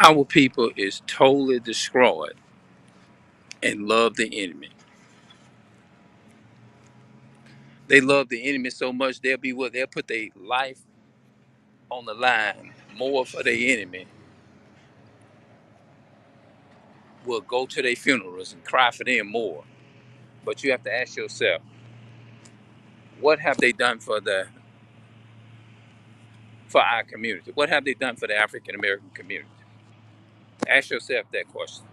Our people is totally destroyed and love the enemy. They love the enemy so much they'll put their life on the line more for their enemy. Will go to their funerals and cry for them more. But you have to ask yourself, what have they done for our community? What have they done for the African American community? Ask yourself that question.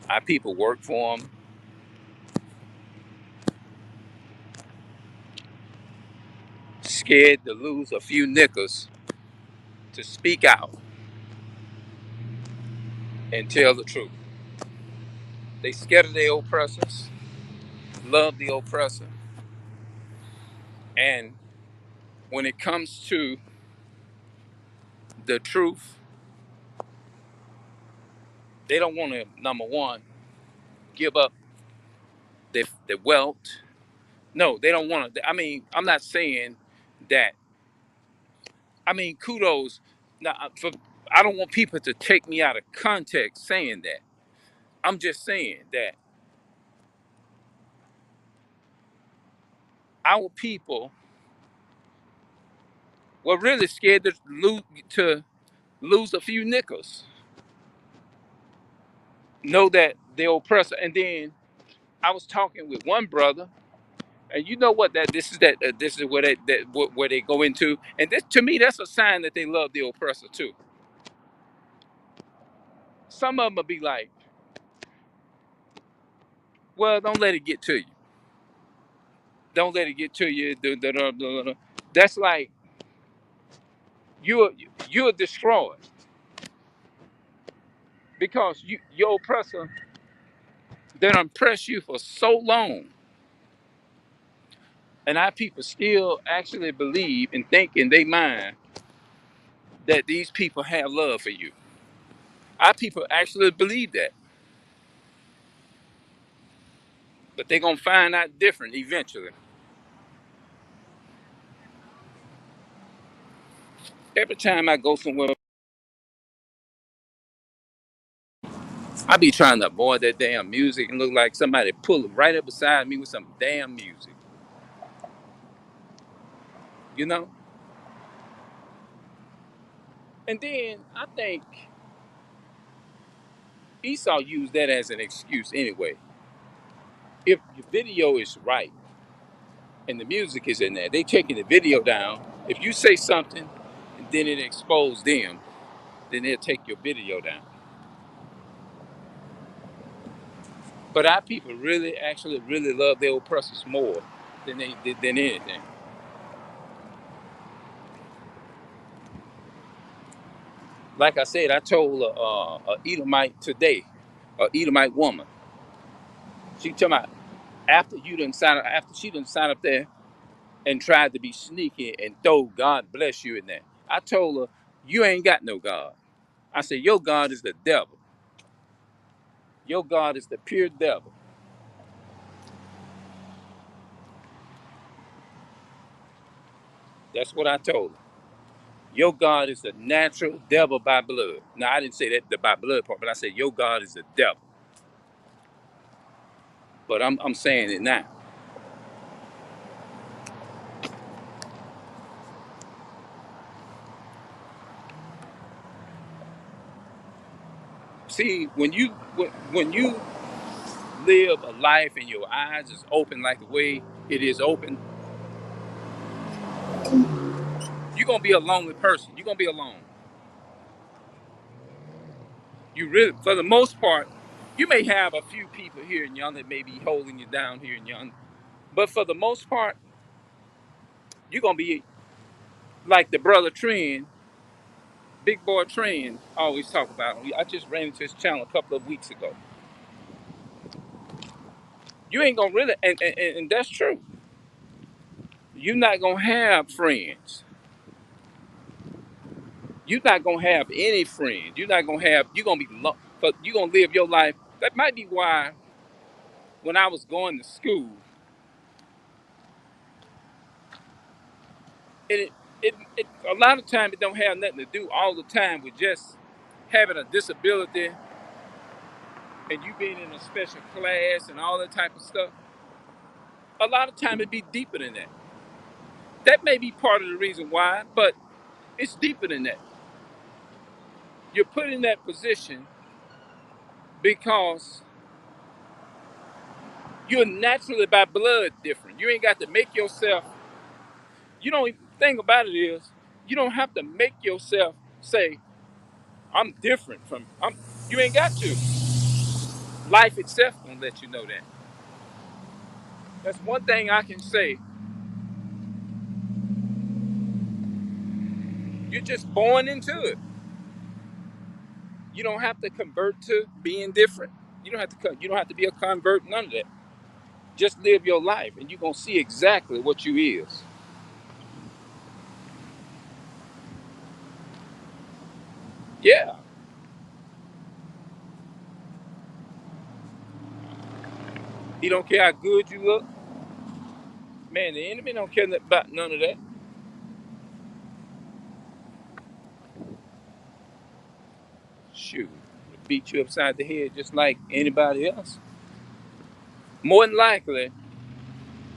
Our people work for them, scared to lose a few nickels to speak out and tell the truth. They scared of their oppressors, love the oppressor, and when it comes to the truth, they don't want to, number one, give up their wealth. No, they don't want to. I mean, I'm not saying that. I mean, kudos. Now, I don't want people to take me out of context saying that. I'm just saying that our people were really scared to lose a few nickels. Know that the oppressor. And then I was talking with one brother, and you know what? This is where where they go into. And this, to me, that's a sign that they love the oppressor too. Some of them will be like, "Well, don't let it get to you. Don't let it get to you." That's like you're you're destroyed because your oppressor they done oppressed you for so long, and our people still actually believe and think in their mind that these people have love for you. Our people actually believe that, but they're gonna find out different eventually. Every time I go somewhere, I be trying to avoid that damn music and look like somebody pulling right up beside me with some damn music, you know? And then I think Esau used that as an excuse anyway. If your video is right and the music is in there, they taking the video down. If you say something and then it expose them, then they'll take your video down. But our people really, actually, really love their oppressors more than anything. Like I said, I told a Edomite today, a Edomite woman. She told me after she done sign up there and tried to be sneaky and throw God bless you in there. I told her, you ain't got no God. I said, your God is the devil. Your God is the pure devil. That's what I told her. Your God is the natural devil by blood. Now I didn't say that the by blood part, but I said your God is the devil. But I'm saying it now. See, when you live a life and your eyes is open like the way it is open, you're gonna be a lonely person. You're gonna be alone. You really, for the most part, you may have a few people here and yon that may be holding you down here and yon, but for the most part, you're gonna be like the brother Trend, Big Boy Trend, always talk about. I just ran into his channel a couple of weeks ago. You ain't gonna really, and that's true. You're not gonna have friends. You're not gonna have any friends. You're not gonna have. You're gonna be, but you're gonna live your life. That might be why when I was going to school, it a lot of time it don't have nothing to do all the time with just having a disability and you being in a special class and all that type of stuff. A lot of time it be deeper than that. That may be part of the reason why, but it's deeper than that. You're put in that position because you're naturally by blood different. You ain't got to make yourself, you don't even, thing about it is, you don't have to make yourself say, I'm different from, you ain't got to. Life itself gonna let you know that. That's one thing I can say. You're just born into it. You don't have to convert to being different. You don't have to be a convert, none of that. Just live your life and you're gonna see exactly what you is. Yeah. He don't care how good you look. Man, the enemy don't care about none of that. Shoot. Beat you upside the head just like anybody else. More than likely,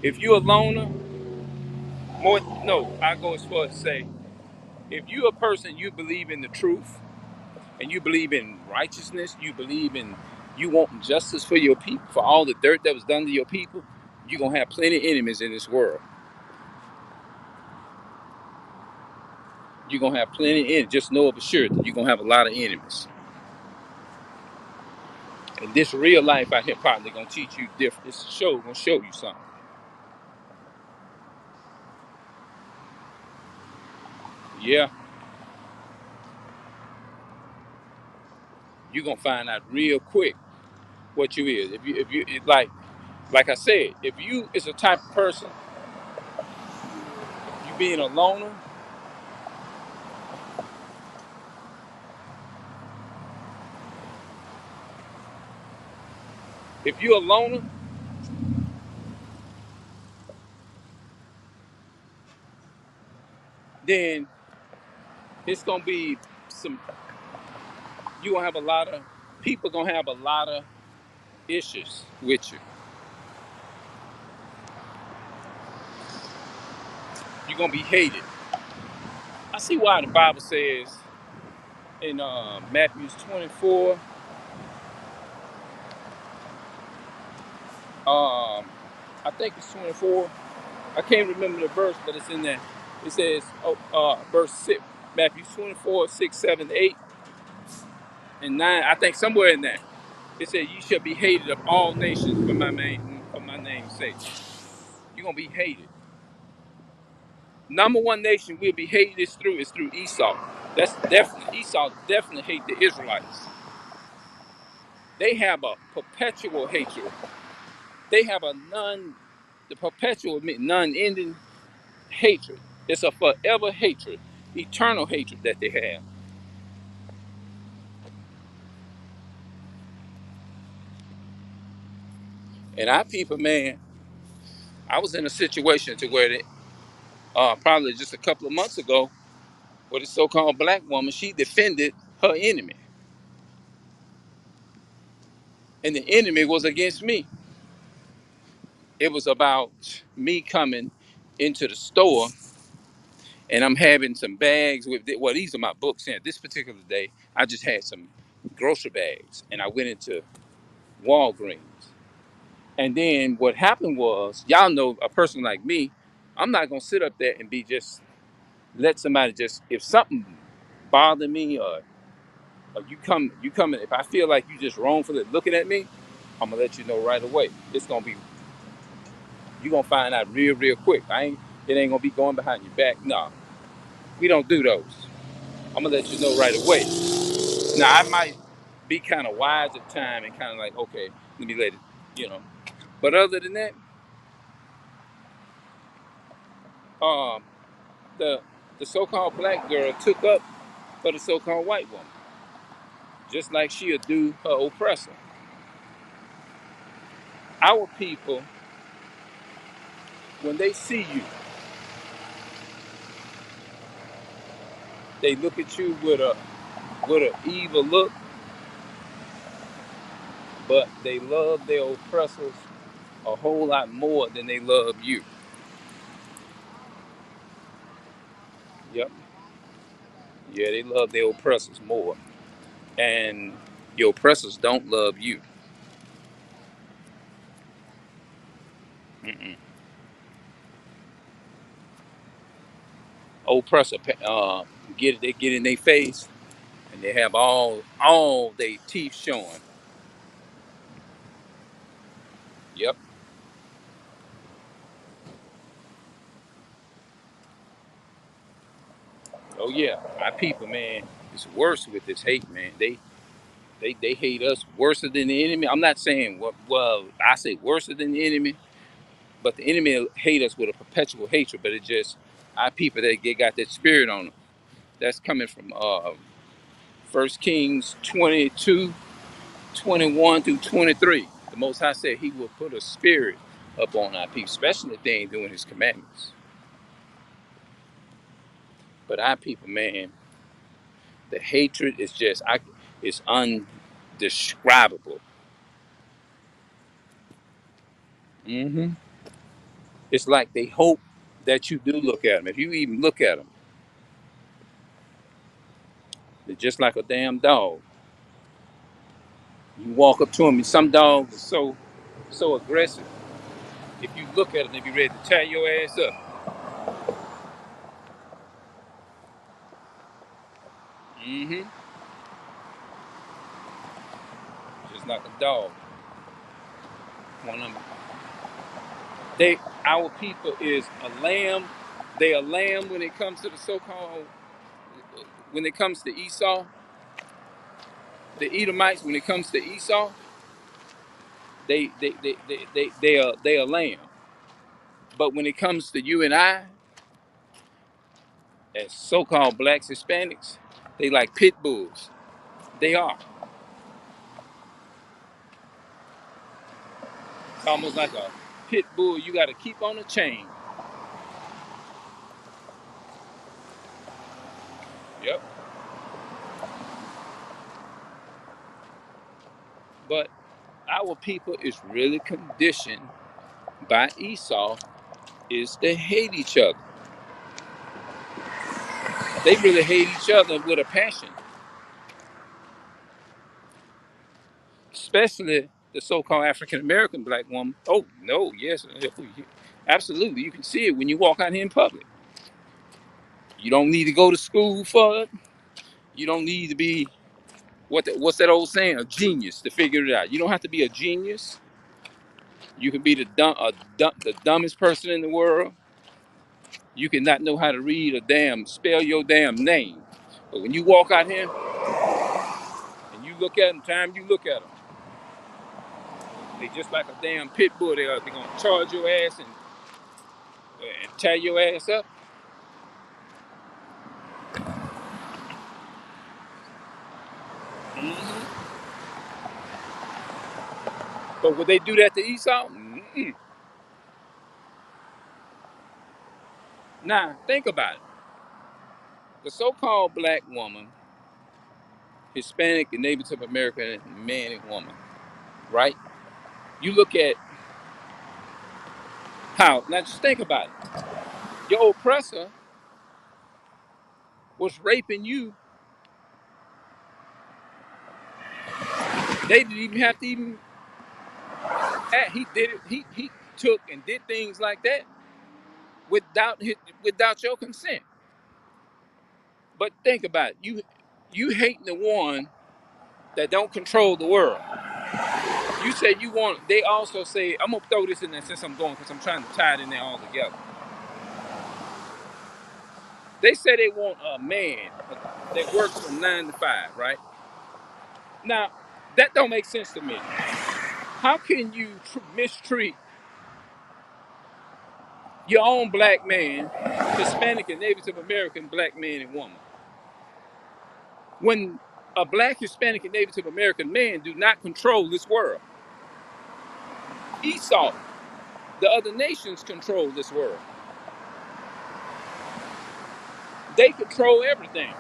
if you're a loner, I go as far as to say, if you're a person you believe in the truth and you believe in righteousness, you want justice for your people, for all the dirt that was done to your people, you're gonna have plenty of enemies in this world. You're gonna have plenty of enemies. Just know of a sure that you're gonna have a lot of enemies. And this real life out here probably gonna teach you different. This show gonna show you something. Yeah, you're gonna find out real quick what you is. If you like I said, if you is a type of person, you being a loner, if you're a loner, then it's gonna be some. You gonna have a lot of people gonna have a lot of issues with you. You're gonna be hated. I see why the Bible says in Matthew 24, I think it's 24. I can't remember the verse, but it's in there. It says, verse 6, Matthew 24, 6, 7, 8, and 9. I think somewhere in there. It said, "You shall be hated of all nations for my name's sake." You're gonna be hated. Number one nation we'll be hated is through Esau. That's definitely Esau. Definitely hate the Israelites. They have a perpetual hatred. They have the perpetual, non-ending hatred. It's a forever hatred, eternal hatred that they have. And our people, man, I was in a situation to where probably just a couple of months ago, where the so-called black woman, she defended her enemy, and the enemy was against me. It was about me coming into the store, and I'm having some bags with, well, these are my books here. This particular day, I just had some grocery bags, and I went into Walgreens. And then what happened was, y'all know a person like me, I'm not gonna sit up there and be just let somebody just, if something bother me, or you come if I feel like you just wrongfully looking at me, I'm gonna let you know right away. It's gonna be, you gonna find out real quick. It ain't gonna be going behind your back. No, we don't do those. I'm gonna let you know right away. Now I might be kind of wise at time and kind of like, okay, let me let it, you know. But other than that, um, the the so-called black girl took up for the so-called white woman, just like she'll do her oppressor. Our people, when they see you, They look at you with an evil look, but they love their oppressors a whole lot more than they love you. Yep. Yeah, they love their oppressors more. And your oppressors don't love you. Mm-mm. Oppressor they get in their face and they have all their teeth showing. Yep. Oh yeah. My people, man, it's worse with this hate, man. They hate us worse than the enemy. I'm not saying well, I say worse than the enemy, but the enemy hate us with a perpetual hatred. But it just our people they got that spirit on them. That's coming from 1 Kings 22:21 through 23. The Most High said He will put a spirit upon our people, especially if they ain't doing His commandments. But our people, man, the hatred is just it's undescribable. Hmm. It's like they hope that you do look at them. If you even look at them, they're just like a damn dog. You walk up to them, and some dogs are so aggressive. If you look at them, they be ready to tear your ass up. Hmm. Just like a dog. One of them, they our people is a lamb. They a lamb when it comes to the so-called when it comes to Esau. The Edomites when it comes to Esau, they are lamb. But when it comes to you and I, as so-called blacks, Hispanics, they like pit bulls. They are. It's almost like a pit bull you got to keep on a chain. Yep. But our people is really conditioned by Esau is to hate each other. They really hate each other with a passion, especially the so-called African American black woman. Oh no, yes, absolutely. You can see it when you walk out here in public. You don't need to go to school for it. You don't need to be what's that old saying? A genius to figure it out. You don't have to be a genius. You can be the dumbest person in the world. You can not know how to read or spell your damn name. But when you walk out here and you look at them, time you look at them, they just like a damn pit bull. They're gonna charge your ass and tear your ass up. Mm-hmm. But would they do that to Esau? Mm-mm. Now think about it. The so-called black woman, Hispanic and Native American man and woman, right? You look at how. Now just think about it. Your oppressor was raping you. They didn't even have to even act. He did it. He took and did things like that without your consent. But think about it. You hating the one that don't control the world. You say you want. They also say I'm gonna throw this in there since I'm going because I'm trying to tie it in there all together. They say they want a man that works from 9 to 5, right? Now that don't make sense to me. How can you mistreat your own black man, Hispanic and Native American black man and woman, when a black, Hispanic, and Native American man do not control this world? Esau, the other nations control this world. They control everything.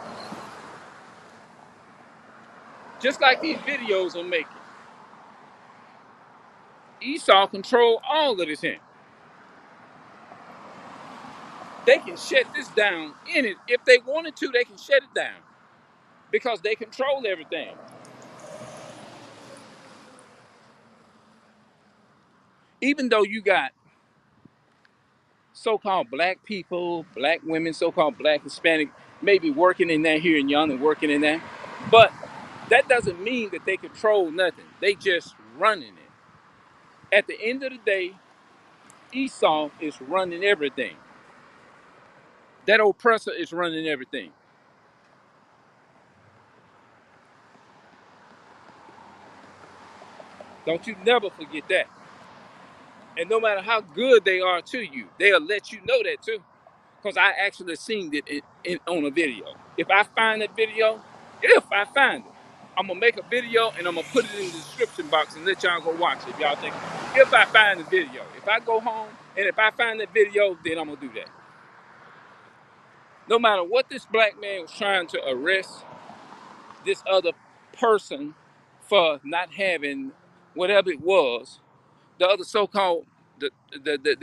Just like these videos I'm making. Esau control all of this here. They can shut this down in it. If they wanted to, they can shut it down. Because they control everything. Even though you got so-called black people, black women, so-called black Hispanic, maybe working in that here in Young and working in that. But that doesn't mean that they control nothing. They just running it. At the end of the day, Esau is running everything. That oppressor is running everything. Don't you never forget that. And no matter how good they are to you, they'll let you know that too. Because I actually seen it on a video. If I find that video, if I find it, I'm gonna make a video and I'm gonna put it in the description box and let y'all go watch it. If y'all think, if I find the video, if I go home and if I find that video, then I'm gonna do that. No matter what this black man was trying to arrest this other person for not having whatever it was, the other so-called the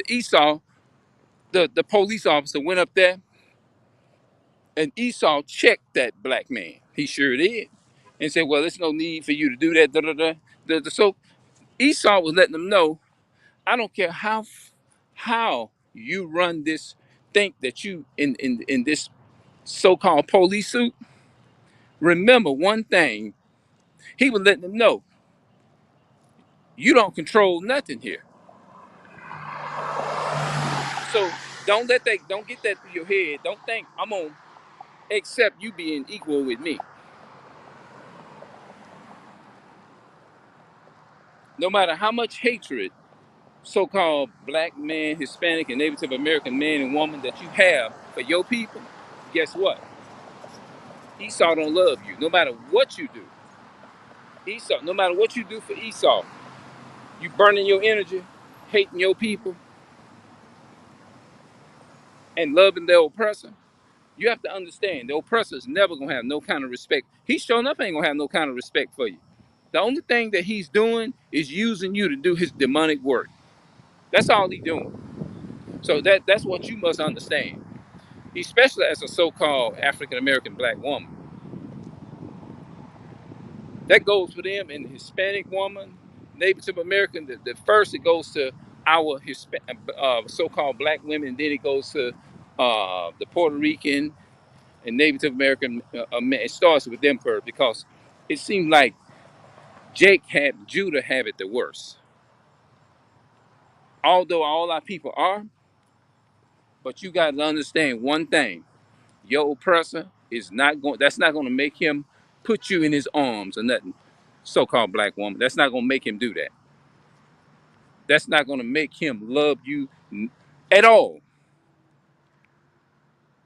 Esau, the police officer went up there and Esau checked that black man. He sure did. And said, well, there's no need for you to do that. Da, da, da. So Esau was letting them know, I don't care how you run this, think that you in this so-called police suit. Remember one thing, he was letting them know, you don't control nothing here. So don't get that through your head. Don't think I'm gonna accept you being equal with me. No matter how much hatred so-called black man, Hispanic, and Native American man and woman that you have for your people, guess what? Esau don't love you. No matter what you do, Esau. No matter what you do for Esau, you burning your energy, hating your people, and loving the oppressor. You have to understand the oppressor is never gonna have no kind of respect. He showing up ain't gonna have no kind of respect for you. The only thing that he's doing is using you to do his demonic work. That's all he's doing. So that's what you must understand, especially as a so-called African American black woman. That goes for them and the Hispanic woman, Native American. The first it goes to our so-called black women, then it goes to the Puerto Rican and Native American. It starts with them first because it seemed like Judah have it the worst. Although all our people are, but you got to understand one thing: your oppressor is not going. That's not going to make him put you in his arms or nothing. So-called black woman. That's not going to make him do that. That's not going to make him love you at all.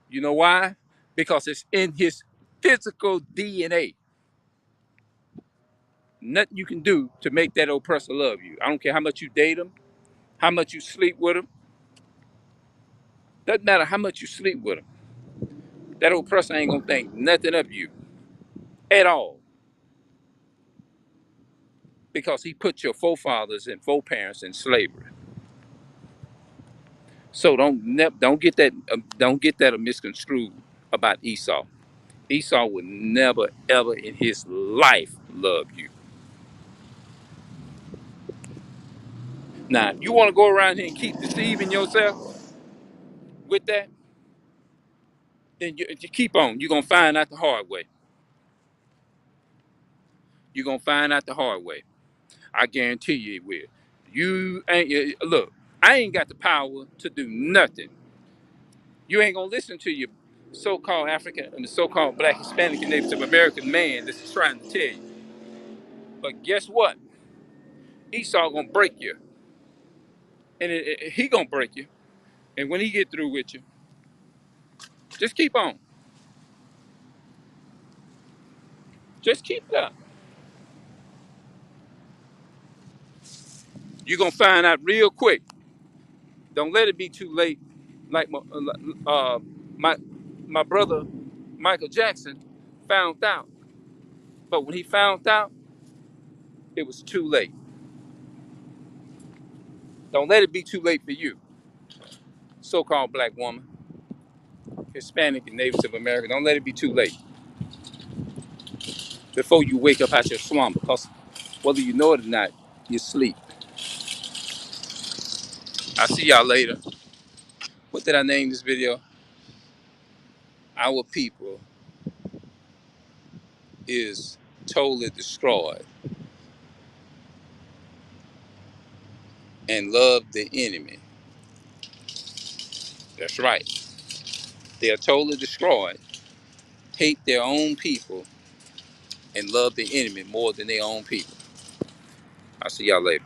You know why? Because it's in his physical DNA. Nothing you can do to make that oppressor love you. I don't care how much you date him, how much you sleep with him. Doesn't matter how much you sleep with him. That oppressor ain't gonna think nothing of you at all because he put your forefathers and foreparents in slavery. So don't get that misconstrued about Esau. Esau would never ever in his life love you. Now, if you want to go around here and keep deceiving yourself with that, then you keep on. You're gonna find out the hard way. You're gonna find out the hard way. I guarantee you it will. You ain't look. I ain't got the power to do nothing. You ain't gonna listen to your so-called African and the so-called Black, Hispanic, and Native American man that's trying to tell you. But guess what? Esau gonna break you, and he gonna break you. And when he get through with you, just keep on. Just keep it up. You're gonna find out real quick. Don't let it be too late. Like my my brother Michael Jackson found out. But when he found out, it was too late. Don't let it be too late for you, so-called black woman, Hispanic and Native American. Don't let it be too late before you wake up out your slumber. Because whether you know it or not, you sleep. I'll see y'all later. What did I name this video? Our people is totally destroyed and love the enemy. That's right. They are totally destroyed, hate their own people, and love the enemy more than their own people. I'll see y'all later.